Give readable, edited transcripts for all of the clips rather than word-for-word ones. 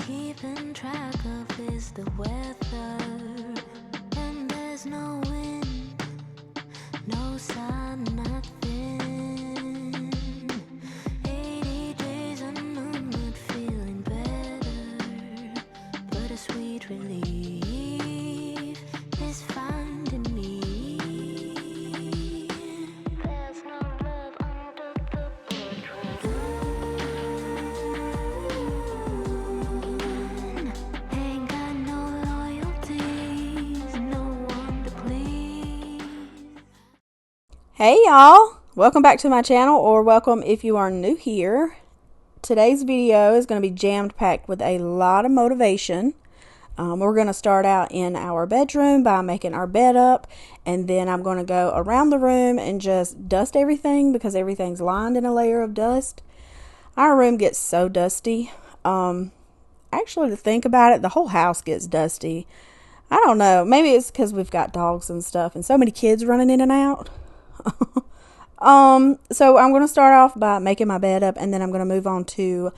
keeping track of is the weather, and there's no wind, no sun, nothing. 80 days and I'm not feeling better, but a sweet relief is finding me. There's no love under the portrait. Ain't got no loyalties, no one to please. Hey y'all, welcome back to my channel, or welcome if you are new here. Today's video is going to be jammed packed with a lot of motivation. We're going to start out in our bedroom by making our bed up, and then I'm going to go around the room and just dust everything because everything's lined in a layer of dust. Our room gets so dusty. Actually, to think about it, the whole house gets dusty. I don't know, maybe it's because we've got dogs and stuff and so many kids running in and out. So I'm going to start off by making my bed up, and then I'm going to move on to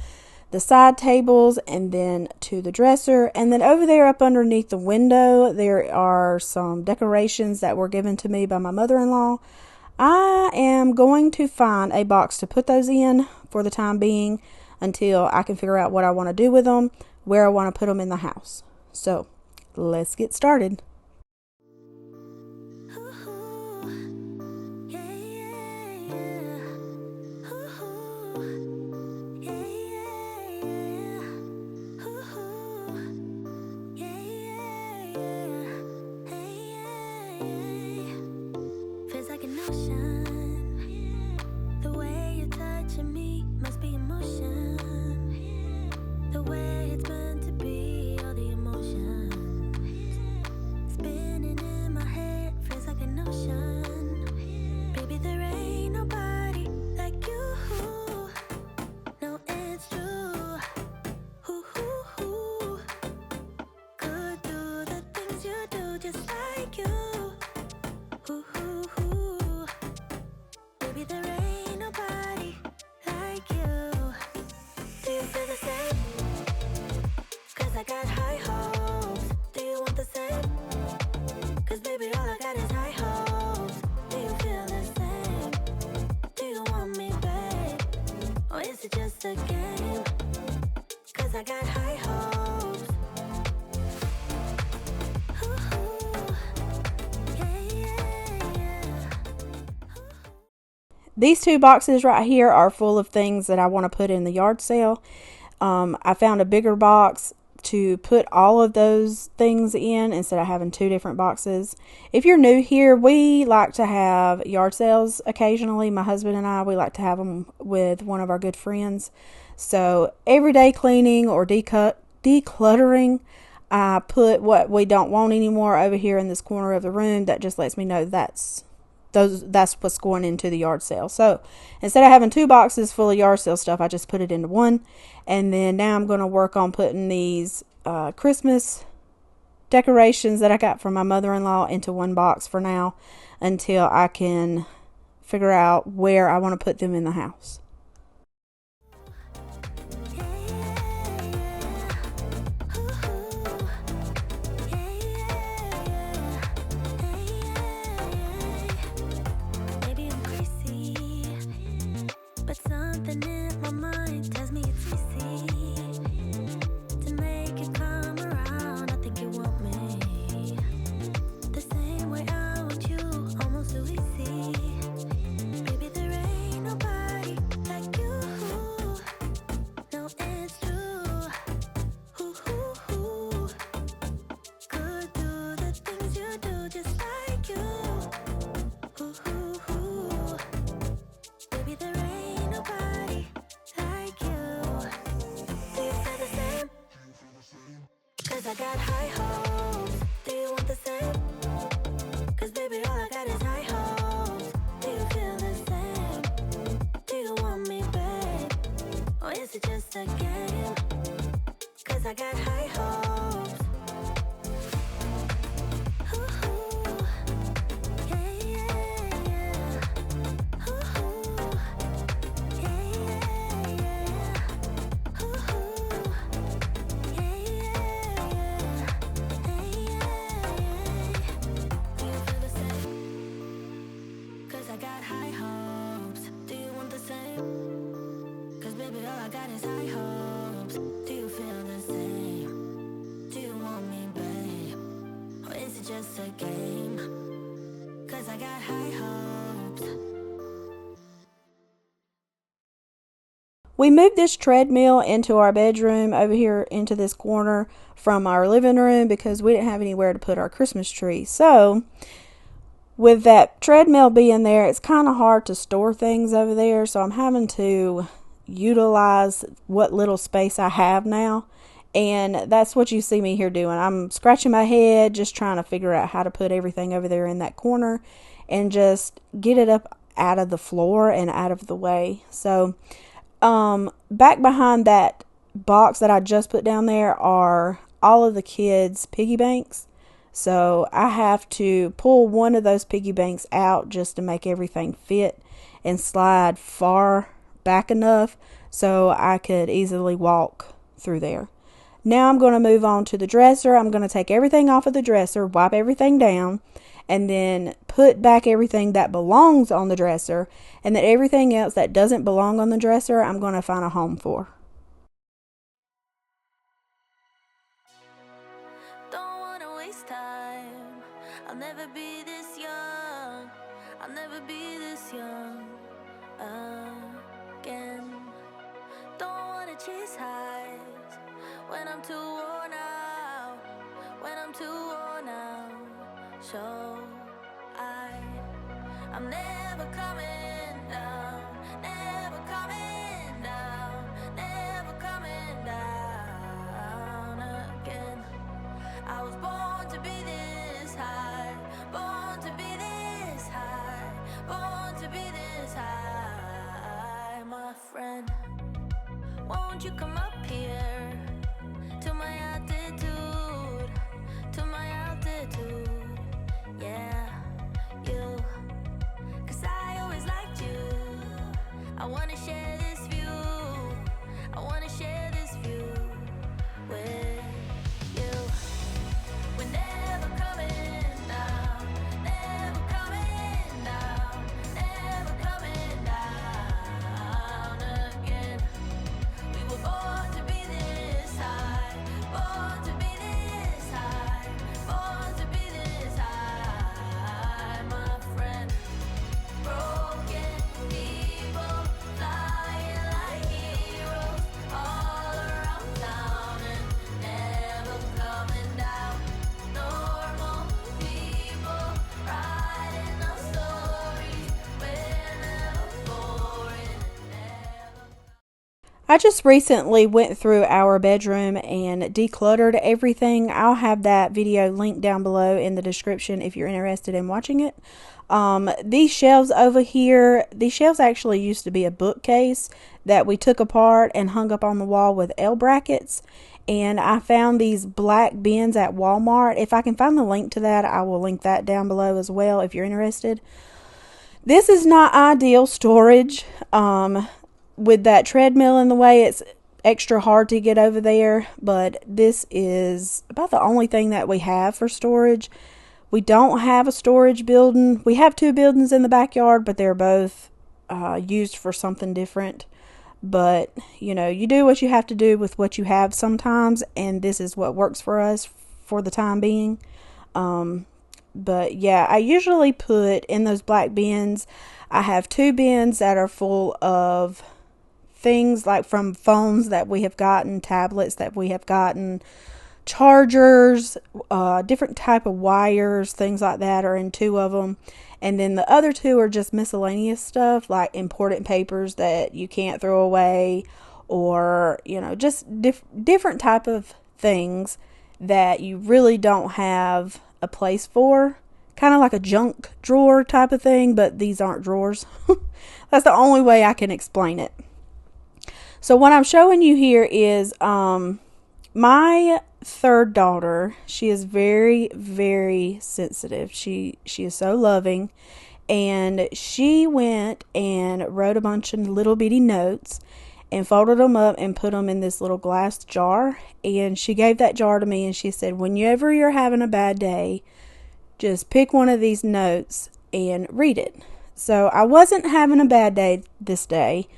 the side tables and then to the dresser. And then over there up underneath the window, there are some decorations that were given to me by my mother-in-law. I am going to find a box to put those in for the time being until I can figure out what I want to do with them, where I want to put them in the house. So let's get started. Feels like an ocean. The way you're touching me must be emotion. The way it's meant to be, all the emotion spinning in my head. Feels like an ocean. Baby, there ain't nobody like you. No, it's true. Could do the things you do just like you. Baby, there ain't nobody like you. Do you feel the same? 'Cause I got high hopes. Do you want the same? 'Cause baby, all I got is high hopes. Do you feel the same? Do you want me, babe? Or is it just a game? 'Cause I got high hopes. These two boxes right here are full of things that I want to put in the yard sale. I found a bigger box to put all of those things in instead of having two different boxes. If you're new here, we like to have yard sales occasionally. My husband and I, we like to have them with one of our good friends. So everyday cleaning or decluttering, I put what we don't want anymore over here in this corner of the room. That just lets me know that's what's going into the yard sale. So instead of having two boxes full of yard sale stuff, I just put it into one. And then now I'm going to work on putting these Christmas decorations that I got from my mother-in-law into one box for now, until I can figure out where I want to put them in the house. But something in my mind tells me it's easy to make it come around. I think you want me the same way I want you, almost too easy. Baby, there ain't nobody like you. No, it's true. Could do the things you do just like you. Baby, there ain't nobody like you. Do you feel the same? 'Cause I got high hopes. Do you want the same? 'Cause baby, all I got is high hopes. Do you feel the same? Do you want me, babe? Or is it just a game? 'Cause I got high hopes. Yeah. We moved this treadmill into our bedroom over here into this corner from our living room because we didn't have anywhere to put our Christmas tree. So with that treadmill being there, it's kind of hard to store things over there. So I'm having to utilize what little space I have now. And that's what you see me here doing. I'm scratching my head, just trying to figure out how to put everything over there in that corner and just get it up out of the floor and out of the way. So back behind that box that I just put down there are all of the kids' piggy banks. So I have to pull one of those piggy banks out just to make everything fit and slide far back enough so I could easily walk through there. Now I'm going to move on to the dresser. I'm going to take everything off of the dresser, wipe everything down, and then put back everything that belongs on the dresser, and then everything else that doesn't belong on the dresser, I'm going to find a home for. Don't wanna waste time. I'll never be this young. I'll never be this young again. Don't wanna chase highs when I'm too worn out. When I'm too worn out. So I'm never coming down. Never coming down. Never coming down again. I was born to be this high. Born to be this high. Born to be this high, my friend. Won't you come up here to my altitude? To my altitude. Yeah, you. 'Cause I always liked you. I wanna share this view. I wanna share this view with you. We're never coming down. Never coming down. Never coming down again. We were born to be this high. Born to be this high. Born to be this high, my friend. Broken people flying like heroes all around town and never coming down. Normal people writing our stories. We're never boring and never. I just recently went through our bedroom and decluttered everything. I'll have that video linked down below in the description if you're interested in watching it. These shelves over here, these shelves actually used to be a bookcase that we took apart and hung up on the wall with L brackets. And I found these black bins at Walmart. If I can find the link to that, I will link that down below as well if you're interested. This is not ideal storage. With that treadmill in the way, it's extra hard to get over there, but this is about the only thing that we have for storage. We don't have a storage building. We have two buildings in the backyard, but they're both used for something different. But, you know, you do what you have to do with what you have sometimes, and this is what works for us for the time being. But yeah, I usually put in those black bins, I have two bins that are full of things like from phones that we have gotten, tablets that we have gotten, chargers, different type of wires, things like that are in two of them. And then the other two are just miscellaneous stuff like important papers that you can't throw away, or, you know, just different type of things that you really don't have a place for. Kind of like a junk drawer type of thing, but these aren't drawers. That's the only way I can explain it. So what I'm showing you here is my third daughter. She is very, very sensitive. She is so loving, and she went and wrote a bunch of little bitty notes and folded them up and put them in this little glass jar. And she gave that jar to me, and she said, whenever you're having a bad day, just pick one of these notes and read it. So I wasn't having a bad day this day,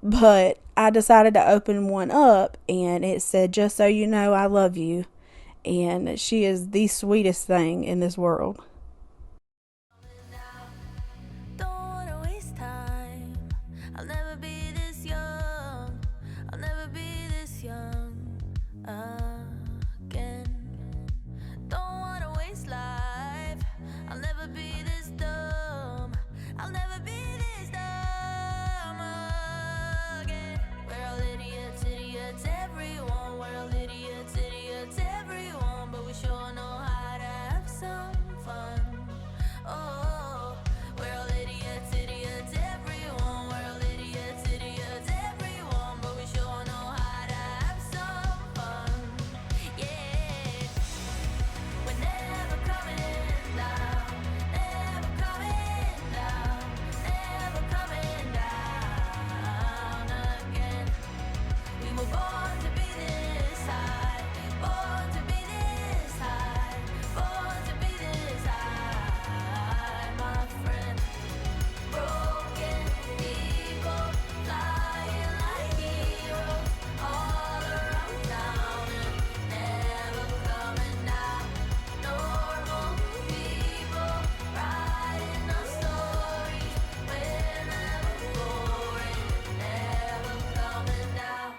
but I decided to open one up, and it said, just so you know, I love you. And she is the sweetest thing in this world. Don't wanna waste time. I'll never be this young. us young again. Don't wanna waste life. I'll never be this dumb. I'll never be this dumb again. We're all idiots, idiots, everyone. We're all idiots, idiots, everyone. But we sure know how to have some fun. Oh, we're all idiots, idiots, everyone. We're all idiots, idiots, everyone. But we sure know how to have some fun. Yeah, we're never coming down, never coming down, never coming down again. We were born to be this high, born to be this high, born to be this high, my friend. Broken people flying like heroes all around town and never coming down. Normal people writing our stories. We're never boring, never coming down.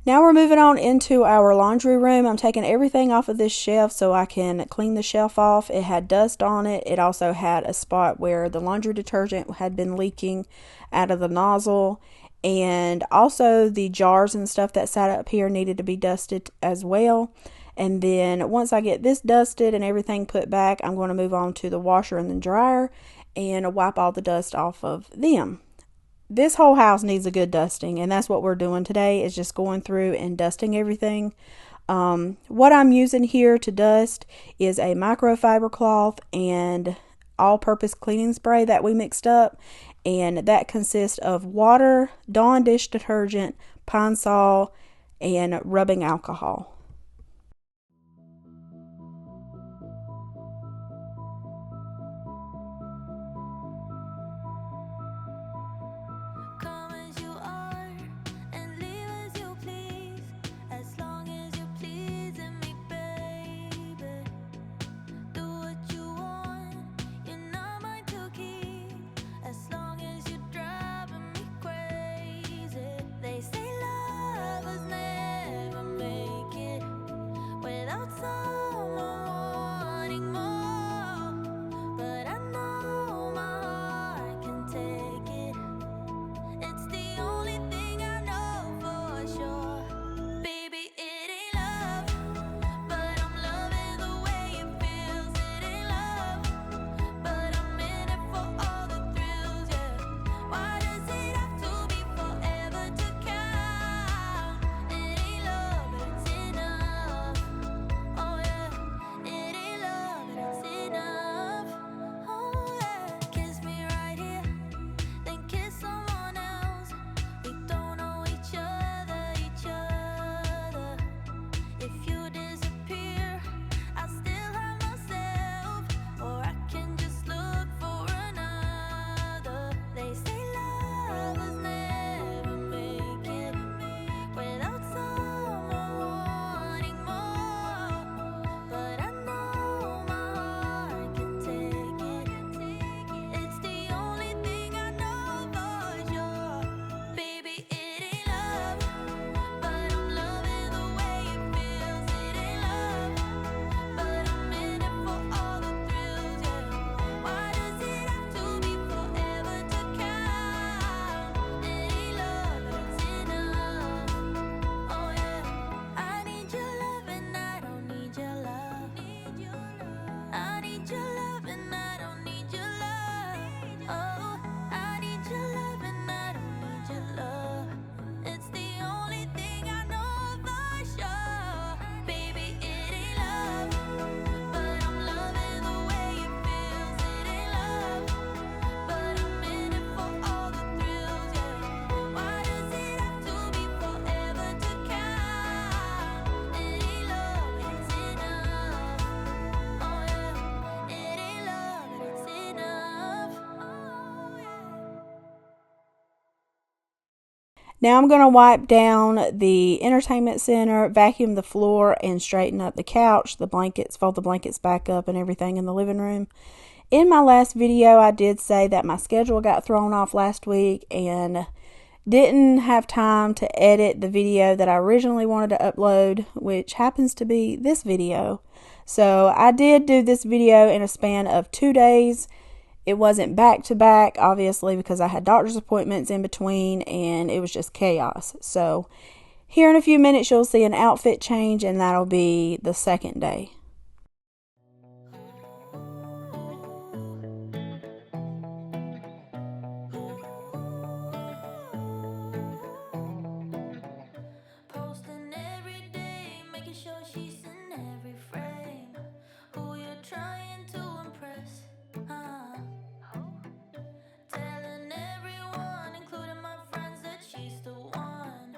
Now we're moving on into our laundry room. I'm taking everything off of this shelf so I can clean the shelf off. It had dust on it. It also had a spot where the laundry detergent had been leaking out of the nozzle. And also the jars and stuff that sat up here needed to be dusted as well. And then once I get this dusted and everything put back, I'm going to move on to the washer and the dryer and wipe all the dust off of them. This whole house needs a good dusting, and that's what we're doing today, is just going through and dusting everything. What I'm using here to dust is a microfiber cloth and all-purpose cleaning spray that we mixed up, and that consists of water, Dawn dish detergent, Pine Sol, and rubbing alcohol. Come as you are and leave as you please, as long as you're pleasing me, baby. Do what you want, you're not mine to keep, as long as you're driving me crazy. They say lovers never make it without someone wanting more, but I know my heart can take it. It's the only thing I know for sure. Baby, it ain't love, but I'm loving the way it feels. It ain't love, but I'm in it for all the thrills, yeah. Why does it have to be forever to count? It ain't love, but it's enough. Oh yeah, it ain't love, but it's enough. Oh yeah, kiss me right here, then kiss someone else. We don't know each other, each other. If you disappear, I still have myself, or I can just look for another. They say lovers never make it without someone wanting more, but I know my heart can take it. It's the only thing I know for sure. Baby, it ain't love, but I'm loving the way it feels. It ain't love, but I'm in it for all the thrills, yeah. Why does it have to be forever to count? It ain't love, but it's enough. Oh yeah, I need your love and I don't need your love. I need your love and I don't need your love. Oh, I need your love and I don't need your love. It's the only thing I know for sure. Baby, it ain't love, but I'm loving the way it feels. It ain't love, but I'm in it for all the thrills, yeah. Why does it have to be forever to count? It ain't love, but it's enough. Oh yeah, it ain't love, but it's enough. Oh yeah. Now I'm going to wipe down the entertainment center, vacuum the floor, and straighten up the couch, the blankets, fold the blankets back up and everything in the living room. In my last video, I did say that my schedule got thrown off last week, and Didn't have time to edit the video that I originally wanted to upload, which happens to be this video. So I did do this video in a span of 2 days. It wasn't back to back, obviously, because I had doctor's appointments in between and it was just chaos. So here in a few minutes, you'll see an outfit change, and that'll be the second day. Posting every day, making sure she's in every frame. Who you're trying to impress? Telling everyone, including my friends, that she's the one.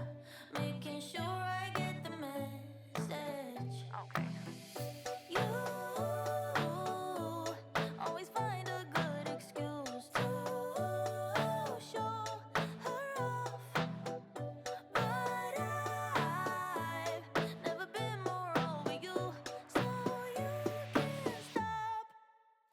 Making sure I get the message. Okay. You always find a good excuse to show her off. But I've never been more over you, so you can't stop.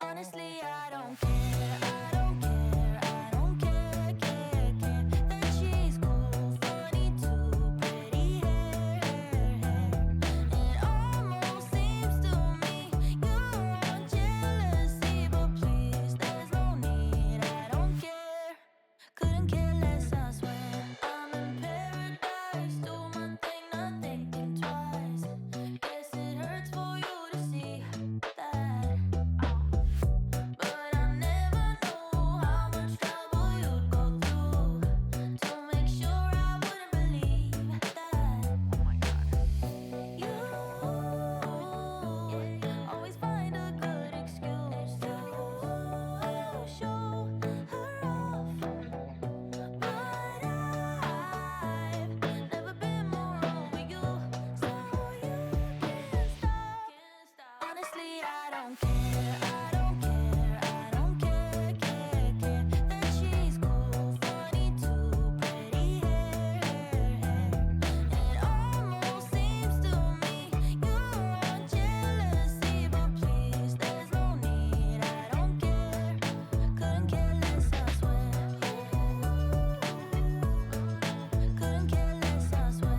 Honestly, I don't care, I don't care, I don't care, care that she's cool, funny too, pretty hair. It almost seems to me you're on jealousy, but please, there's no need, I don't care. Couldn't care less, I swear. I'm in paradise, do my thing, not thinking twice. Guess it hurts for you to see that. But I never knew how much trouble you'd go through to make sure I wouldn't believe that. Oh my God. You always find a good excuse to show her off. But I've never been more over you, so you can't stop. Honestly, I don't care, I don't care, I don't care, care that she's cool, funny too, pretty hair. It almost seems to me you're on jealousy, but please, there's no need, I don't care. Couldn't care less, I swear. Couldn't care less, I swear.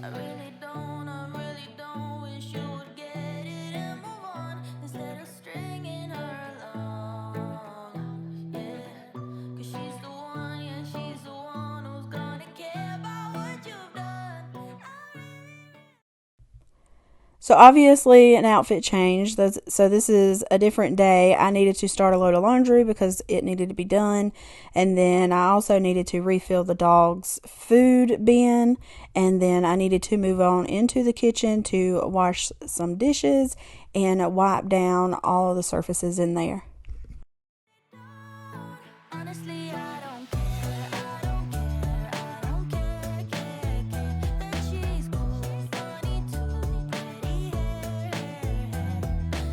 I really don't wish you would get it and move on instead of stringing her along. Yeah, 'cause she's the one, yeah, she's the one who's gonna care about what you've done. So obviously an outfit change. So this is a different day. I needed to start a load of laundry because it needed to be done. And then I also needed to refill the dog's food bin. And then I needed to move on into the kitchen to wash some dishes and wipe down all of the surfaces in there. Honestly, I don't care, I don't care, I don't care, care that she's cool, funny too, pretty hair.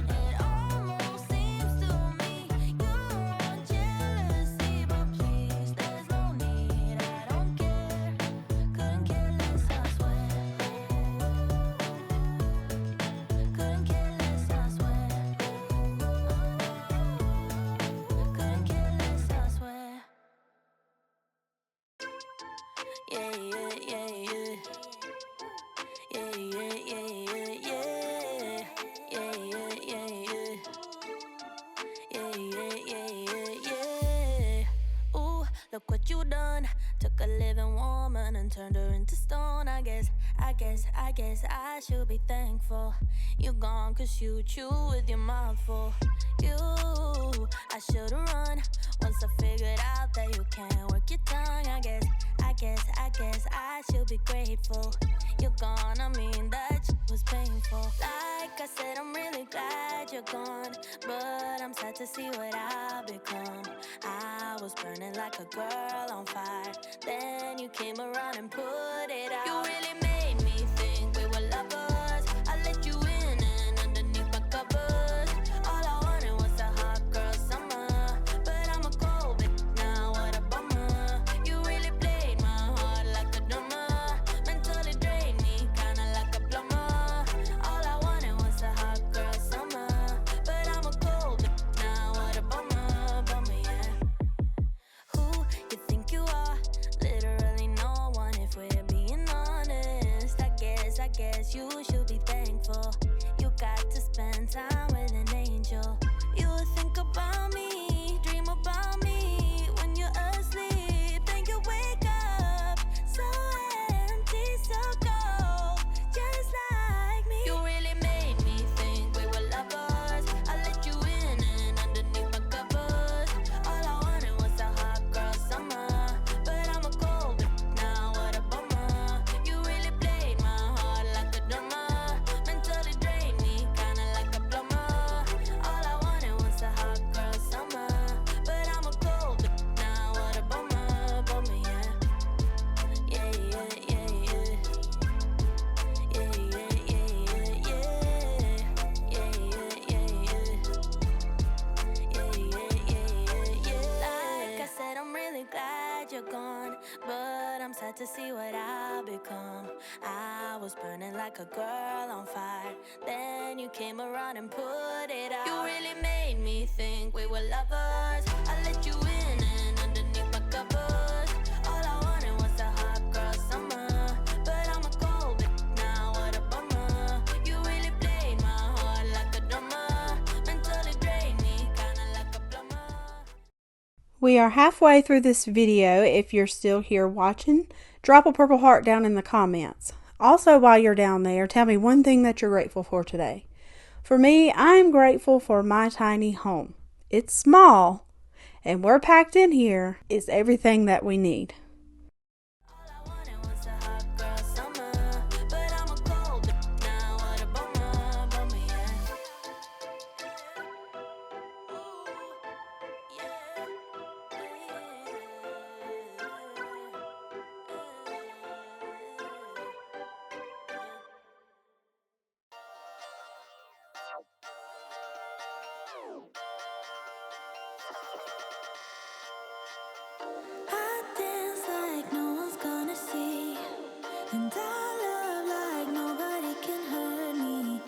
It almost seems to me you're on jealousy, but please, there's no need, I don't care. Couldn't care less, I swear. Couldn't care less, I swear. Couldn't care less, I swear. Yeah, yeah, yeah, yeah. Yeah, yeah, yeah, yeah, yeah. Yeah, yeah, yeah, yeah. Yeah, yeah, yeah, yeah, yeah. Ooh, look what you done. Took a living woman and turned her into stone. I guess I should be thankful. You gone 'cause you chew with your mouth full. You, I should've run once I figured out that you can't work your tongue. I guess I should be grateful. You're gone, I mean that was painful. Like I said, I'm really glad you're gone, but I'm sad to see what I've become. I was burning like a girl on fire, then you came around and put it out. You really made me think we were lovers. I let you in and underneath my covers. All I wanted was a hot girl summer, but I'm a cold bitch now, what a bummer. You really played my heart like a drummer, mentally drained me kinda like a plumber. All I wanted was a hot girl summer, but I'm a cold bitch now, what a bummer. guess you should be thankful. You got to spend time with an angel. You would think about me, dream about me when you're asleep. Then you wake up so empty, so cold, just like me. You really made me think we were lovers. I let you in and underneath my covers. All I wanted was a hot girl summer, but I'm a cold now. What a bummer. You really played my heart like a drummer. Mentally drained me, kinda like a plumber. All I wanted was a hot girl summer, but I'm a cold now. What a bummer, bummer, yeah. Yeah, yeah, yeah, yeah. Yeah, yeah, yeah, yeah, yeah. Yeah, yeah, yeah, yeah. Yeah, yeah, yeah, yeah. Like I said, I'm really glad you're gone, but I'm sad to see what I've become. I was burning like a girl on fire, then you came around and put it out. You really made me think we were lovers. I let you in and underneath my covers. All I wanted was a hot girl summer, but I'm a cold now. What a bummer. You really played my heart like a drummer. Mentally drained me, kinda like a plumber. We are halfway through this video. If you're still here watching, drop a purple heart down in the comments. Also, while you're down there, tell me one thing that you're grateful for today. For me, I'm grateful for my tiny home. It's small, and we're packed in here. It's everything that we need. All I wanted was a hot girl summer, but I'm a cold now. What a bummer, bummer, yeah. I dance like no one's gonna see, and I love like nobody can hurt me.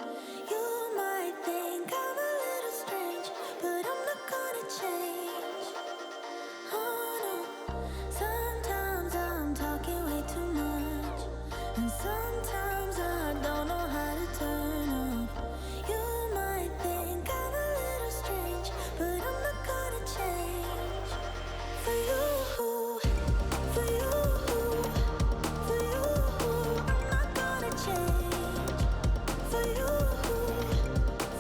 You might think I'm a little strange, but I'm not gonna change. Oh no, sometimes I'm talking way too much, and sometimes I don't know how to turn up. You might think I'm a little strange, but I'm not gonna change. For you, for you, for you, I'm not gonna change. For you,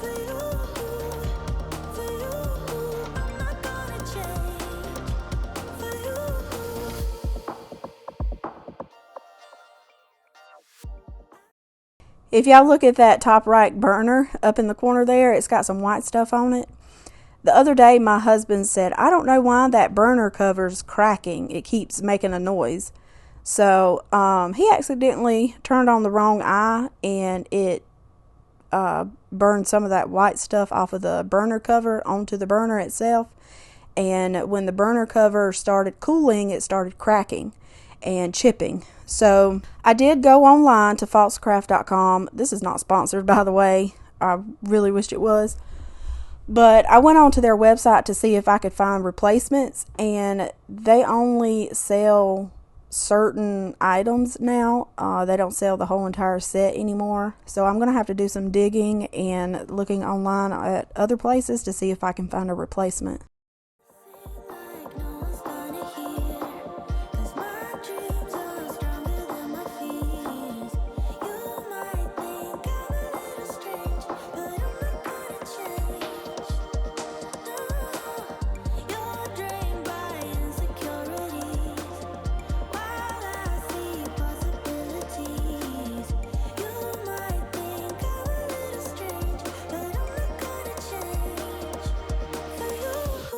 for you, for you, I'm not gonna change. For you. If y'all look at that top right burner up in the corner there, it's got some white stuff on it. The other day, my husband said, I don't know why that burner cover's cracking. It keeps making a noise. So he accidentally turned on the wrong eye, and it burned some of that white stuff off of the burner cover onto the burner itself. And when the burner cover started cooling, it started cracking and chipping. So I did go online to falsecraft.com. This is not sponsored, by the way. I really wished it was. But I went onto their website to see if I could find replacements, and they only sell certain items now. They don't sell the whole entire set anymore. So I'm going to have to do some digging and looking online at other places to see if I can find a replacement. Like no one's gonna hear, 'cause my dreams are stronger than my fears. You might think I'm a little strange, but I'm not gonna change. No, you're drained by insecurities, while I see possibilities. You might think I'm a little strange, but I'm not gonna change. For you.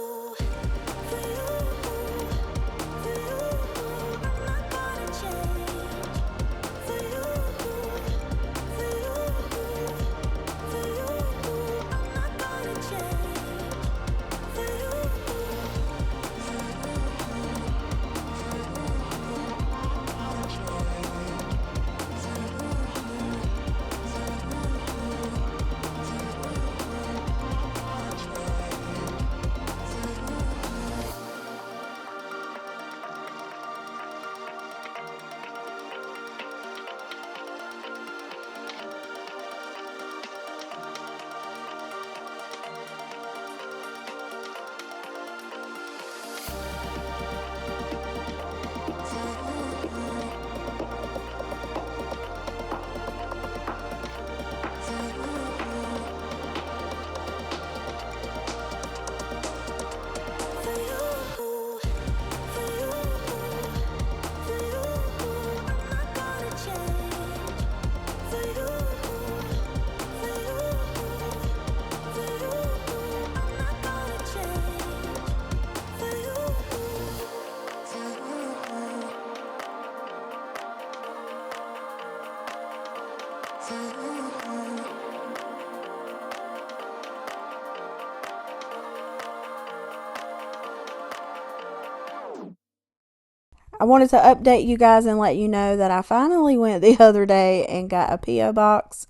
I wanted to update you guys and let you know that I finally went the other day and got a P.O. box.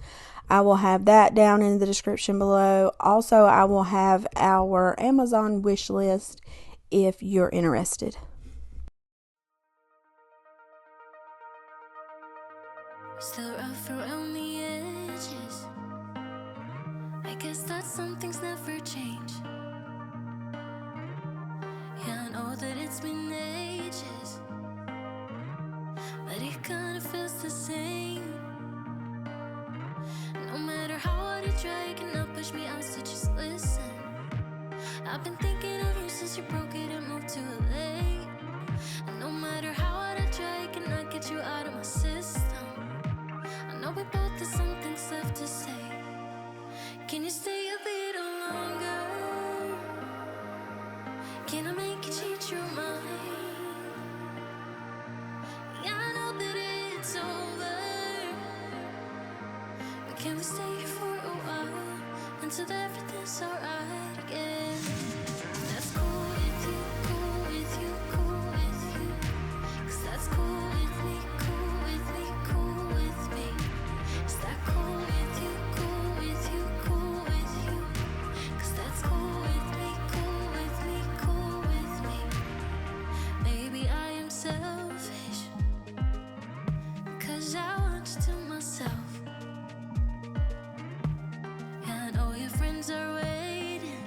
I will have that down in the description below. Also, I will have our Amazon wish list if you're interested. Still rough around the edges. I guess that some things never change. Yeah, I know that it's been ages, but it kinda feels the same. No matter how hard I try, you cannot push me out, so just listen. I've been thinking of you since you broke it and moved to LA. And no matter how hard I try, I cannot get you out of my system. I know we both have some things left to say. Can you stay a little longer? Can I make you change your mind? Yeah, I know that it's over, but can we stay here for a while until everything's alright again? That's cool with you, cool with you, cool with you. 'Cause that's cool with me, cool with me, cool with me. Is that cool with you, cool with you, cool with you? 'Cause that's cool with me, cool with me, cool with me. Maybe I am selfish, 'cause I want you to myself. Yeah, I know your friends are waiting,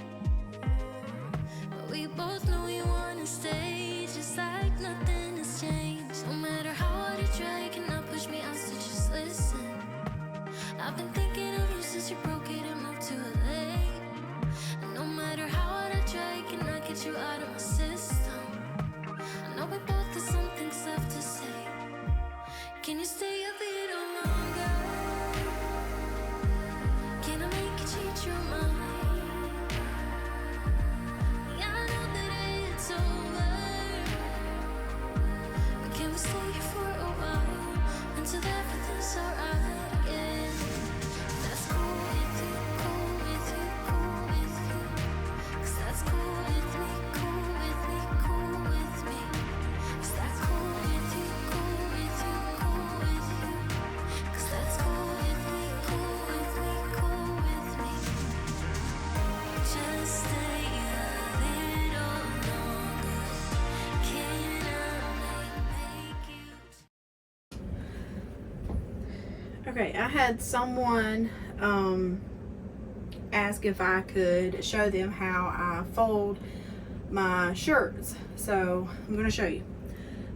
but we both know you wanna stay, just like nothing has changed. No matter how hard you try, you cannot push me out, so just listen. I've been thinking of you since you broke it and moved to LA. And no matter how hard I try, I cannot get you out of my system. I know we both have some things left to say. Can you stay a little longer? Can I make you change your mind? Yeah, I know that it's over, but can we stay here for a while until everything's alright again? That's cool with you, cool with you, cool with you. 'Cause that's cool with me, cool with me, cool with me. Is that cool with you, cool with you, cool with you? 'Cause that's cool with me, cool with me, cool with me. Just stay a little longer. Can I make you? Okay, I had someone ask if I could show them how I fold my shirts. So I'm going to show you.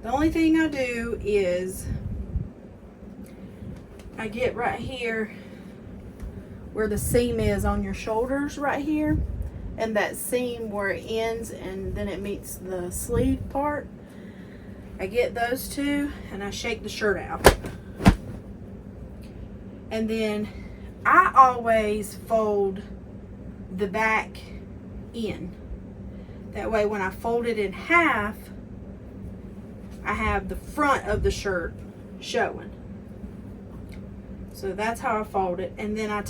The only thing I do is I get right here where the seam is on your shoulders right here, and that seam where it ends and then it meets the sleeve part. I get those two and I shake the shirt out. And then I always fold the back in. That way when I fold it in half, I have the front of the shirt showing. So that's how I fold it. And then I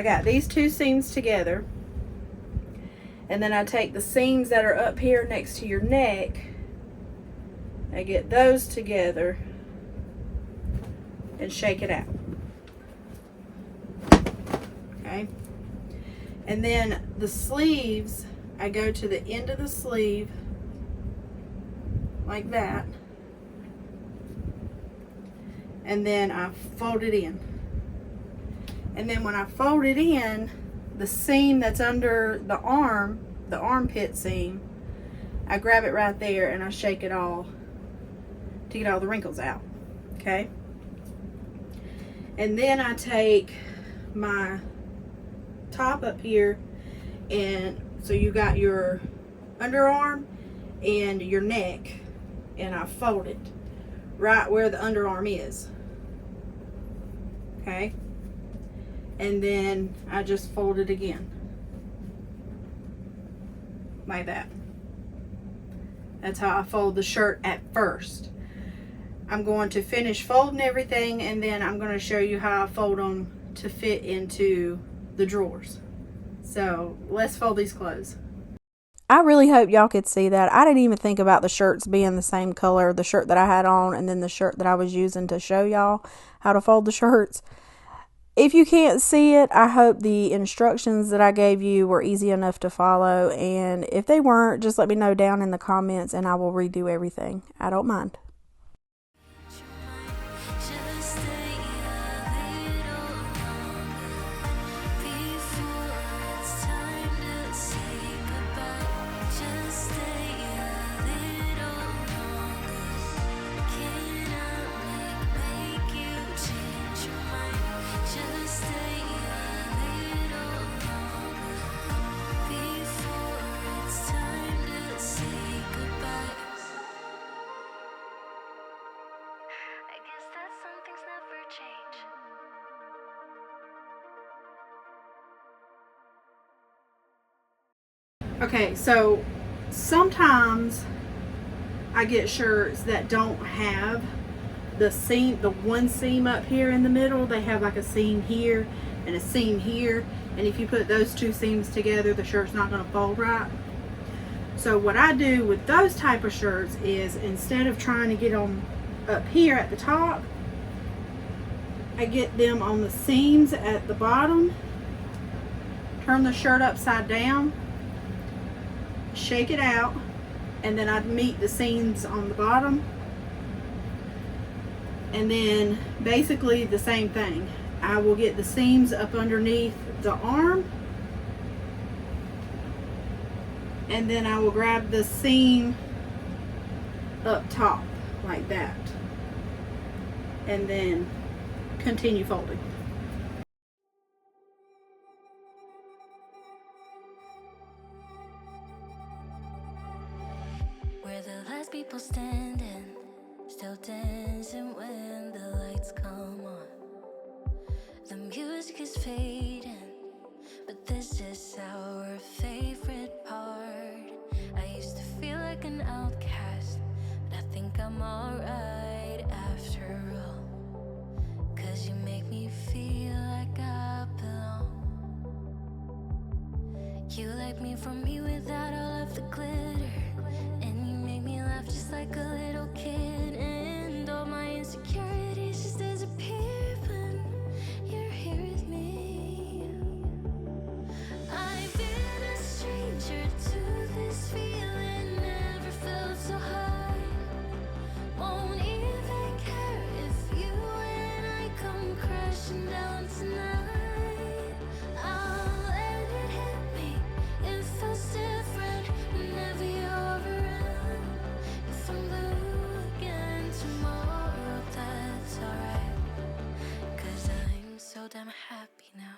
got these two seams together. And then I take the seams that are up here next to your neck. I get those together and shake it out. Okay. And then the sleeves, I go to the end of the sleeve like that, and then I fold it in. And then when I fold it in, the seam that's under the armpit seam, I grab it right there and I shake it all to get all the wrinkles out. Okay. And then I take my top up here, and so you got your underarm and your neck, and I fold it right where the underarm is. Okay. And then I just fold it again like that. That's how I fold the shirt at first. I'm going to finish folding everything, and then I'm going to show you how I fold them to fit into the drawers. So let's fold these clothes. I really hope y'all could see that. I didn't even think about the shirts being the same color, the shirt that I had on and then the shirt that I was using to show y'all how to fold the shirts. If you can't see it, I hope the instructions that I gave you were easy enough to follow, and if they weren't, just let me know down in the comments and I will redo everything. I don't mind. Just stay a little longer before it's time to say goodbye. Just stay a little longer. Can I make you change your mind? Just stay a little longer before it's time to say goodbye. I guess that some things never change. Okay, so sometimes I get shirts that don't have the seam, the one seam up here in the middle. They have like a seam here and a seam here, and if you put those two seams together, the shirt's not going to fold right. So what I do with those type of shirts is, instead of trying to get them up here at the top, I get them on the seams at the bottom, turn the shirt upside down, shake it out, and then I'd meet the seams on the bottom, and then basically the same thing. I will get the seams up underneath the arm, and then I will grab the seam up top like that, and then continue folding. We're the last people standing, still dancing when the lights come on. The music is fading, but this is our favorite part. I used to feel like an outcast, but I think I'm alright after all. 'Cause you make me feel like I belong. You like me from me without all of the glitter, and you make me laugh just like a little kid, and all my insecurities just disappear when you're here with me. I've been a stranger to this feeling, never felt so high. Won't even care if you and I come crashing down tonight. I'll let it hit me, it feels different whenever you're around. If I'm blue again tomorrow, that's alright, 'cause I'm so damn happy now.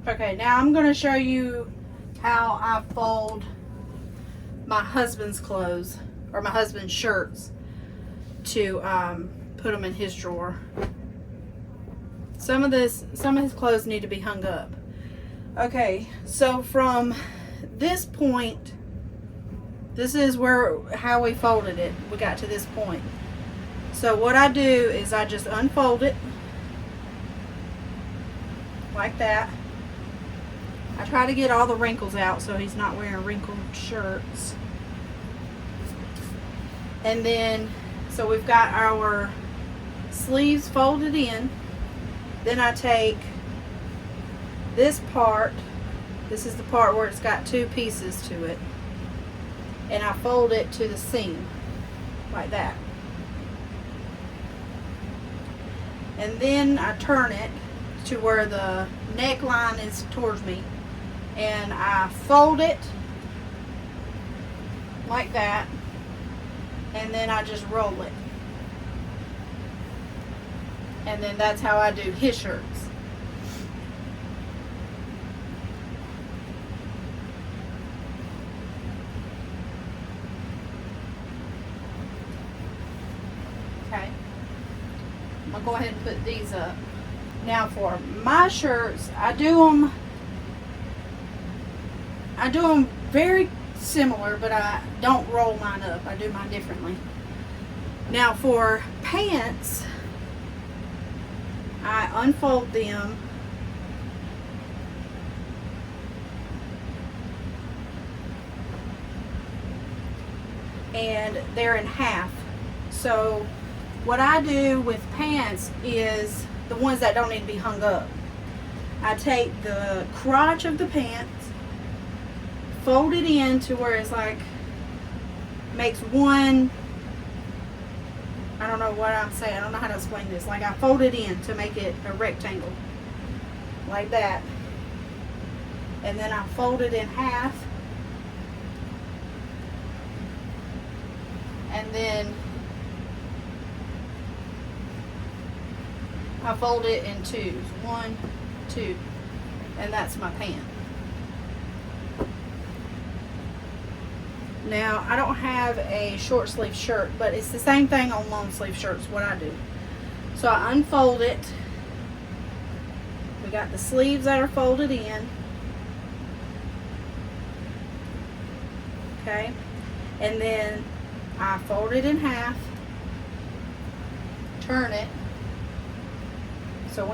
Okay, now I'm going to show you how I fold my husband's clothes, or my husband's shirts, to put them in his drawer. Some of his clothes need to be hung up. Okay, so from this point, this is how we folded it. We got to this point. So what I do is I just unfold it like that. I try to get all the wrinkles out so he's not wearing wrinkled shirts. And then, so we've got our sleeves folded in. Then I take this part, this is the part where it's got two pieces to it, and I fold it to the seam like that. And then I turn it to where the neckline is towards me, and I fold it like that, and then I just roll it. And then that's how I do his shirts. Okay, I'm gonna go ahead and put these up. Now for my shirts, I do them very similar, but I don't roll mine up. I do mine differently. Now for pants, I unfold them and they're in half. So what I do with pants is the ones that don't need to be hung up. I take the crotch of the pants, fold it in to where it's like, makes one, I don't know what I'm saying, I don't know how to explain this. Like I fold it in to make it a rectangle, like that. And then I fold it in half. And then I fold it in twos. 1, 2. And that's my pant. Now, I don't have a short sleeve shirt, but it's the same thing on long sleeve shirts, what I do. So I unfold it. We got the sleeves that are folded in. Okay. And then I fold it in half. Turn it. So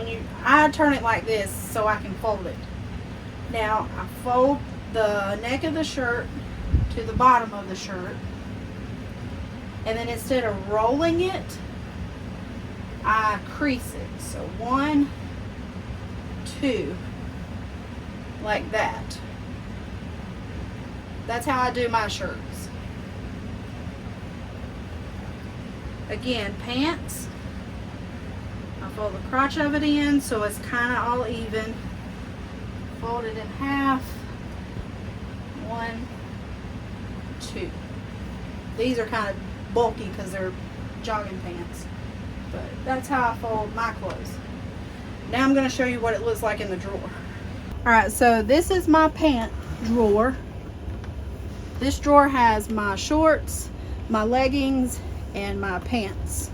I turn it like this so I can fold it. Now, I fold the neck of the shirt to the bottom of the shirt, and then instead of rolling it, I crease it. So 1, 2, like that. That's how I do my shirts. Again, pants, I fold the crotch of it in so it's kind of all even. Fold it in half. 1, 2. These are kind of bulky because they're jogging pants, but that's how I fold my clothes. Now I'm going to show you what it looks like in the drawer. Alright, so this is my pant drawer. This drawer has my shorts, my leggings, and my pants.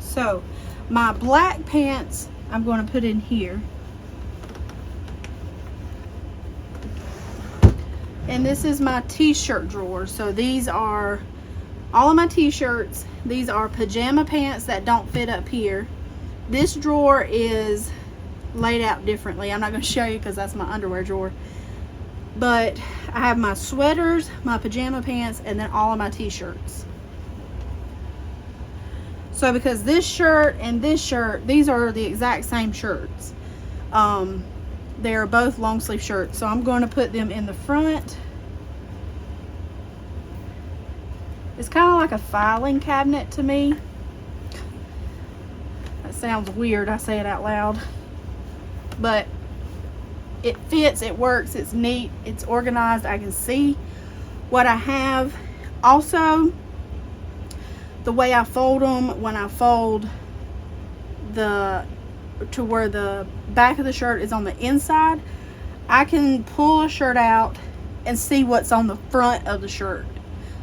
So my black pants I'm going to put in here. And this is my t-shirt drawer. So these are all of my t-shirts. These are pajama pants that don't fit up here. This drawer is laid out differently. I'm not going to show you because that's my underwear drawer. But I have my sweaters, my pajama pants, and then all of my t-shirts. So because this shirt and this shirt, these are the exact same shirts. They're both long sleeve shirts. So I'm going to put them in the front. It's kind of like a filing cabinet to me. That sounds weird, I say it out loud. But it fits, it works, it's neat, it's organized. I can see what I have. Also, the way I fold them, when I fold to where the back of the shirt is on the inside, I can pull a shirt out and see what's on the front of the shirt.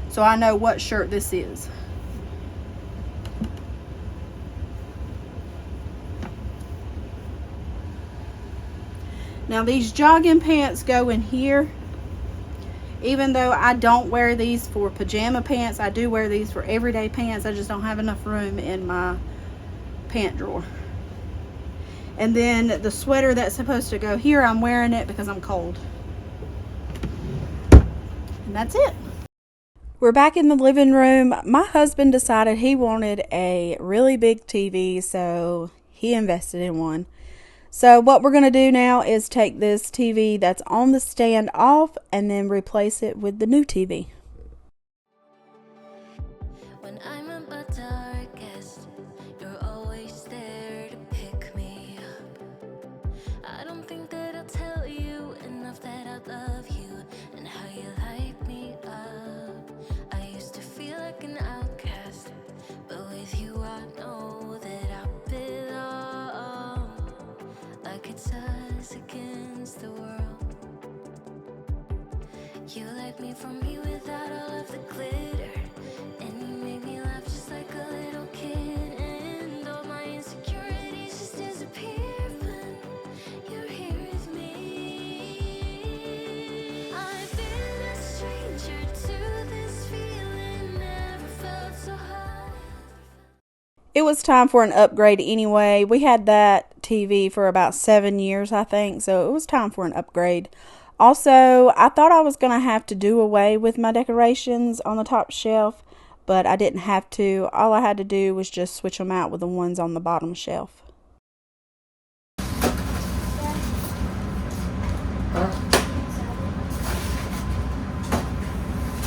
So I know what shirt this is. Now these jogging pants go in here. Even though I don't wear these for pajama pants, I do wear these for everyday pants. I just don't have enough room in my pant drawer. And then the sweater that's supposed to go here, I'm wearing it because I'm cold. And that's it. We're back in the living room. My husband decided he wanted a really big TV, so he invested in one. So what we're going to do now is take this TV that's on the stand off and then replace it with the new TV. When I'm at my darkest, you're always there to pick me up. I don't think that I'll tell you enough that I love you and how you light me up. I used to feel like an outcast, but with you I know that I belong. Like it's us against the world. You like me from me without all of the glitter, and you make me laugh just like a It was time for an upgrade anyway. We had that TV for about 7 years, I think, so it was time for an upgrade. Also, I thought I was going to have to do away with my decorations on the top shelf, but I didn't have to. All I had to do was just switch them out with the ones on the bottom shelf.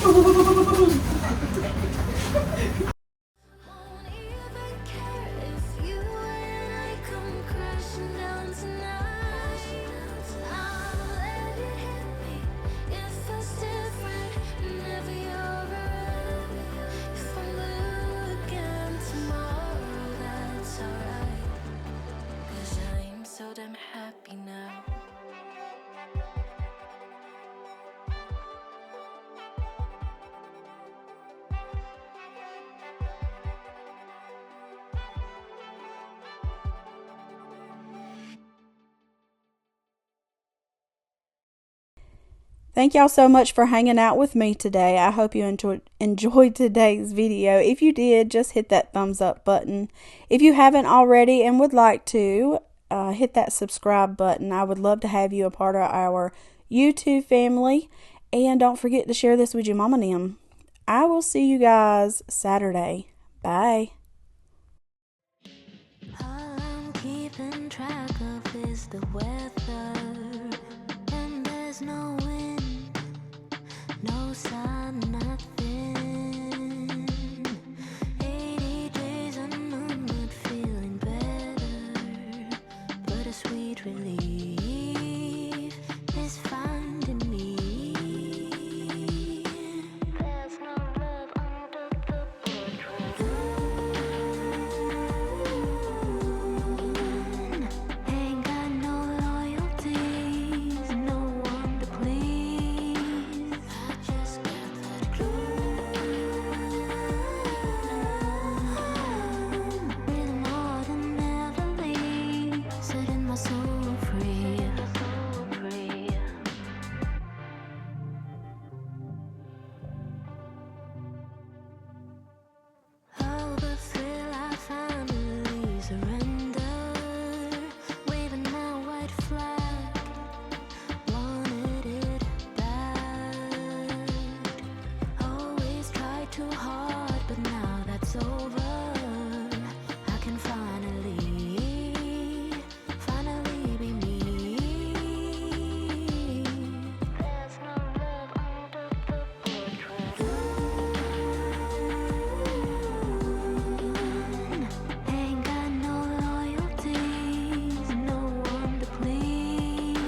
Won't even care if you and I come crashing down tonight. I'll let it hit me. It feels different whenever you're around. If I'm blue again tomorrow, that's alright. 'Cause I'm so damn happy now. Thank y'all so much for hanging out with me today. I hope you enjoyed today's video. If you did, just hit that thumbs up button. If you haven't already and would like to, hit that subscribe button. I would love to have you a part of our YouTube family. And don't forget to share this with your mom and them. I will see you guys Saturday. Bye. All I'm keeping track of is the weather, and there's no wind, no sun, nothing. 80 days and I'm not feeling better, but a sweet relief is finding me. There's no love under the portrait. Ain't got no loyalties, no one to please. I just got that glue. With more than ever leave, setting my soul free. Oh, the thrill I finally surrender, waving my white flag, wanted it bad. Always tried too hard, but now that's over. I can finally be me. There's no love under the portrait. Ain't got no loyalties, no one to please.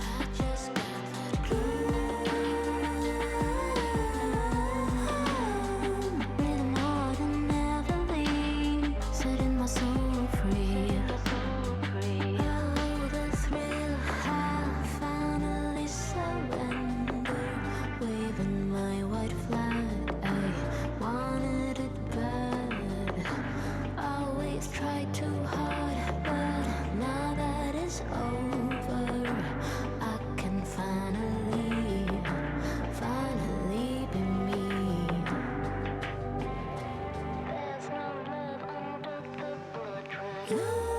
I just got that glue. With more than ever leave, setting my soul free. Oh, the thrill, I finally surrender, waving my white flag. I wanted it bad. Always tried too hard, but now that it's over, I can finally be me. There's no love under the portrait.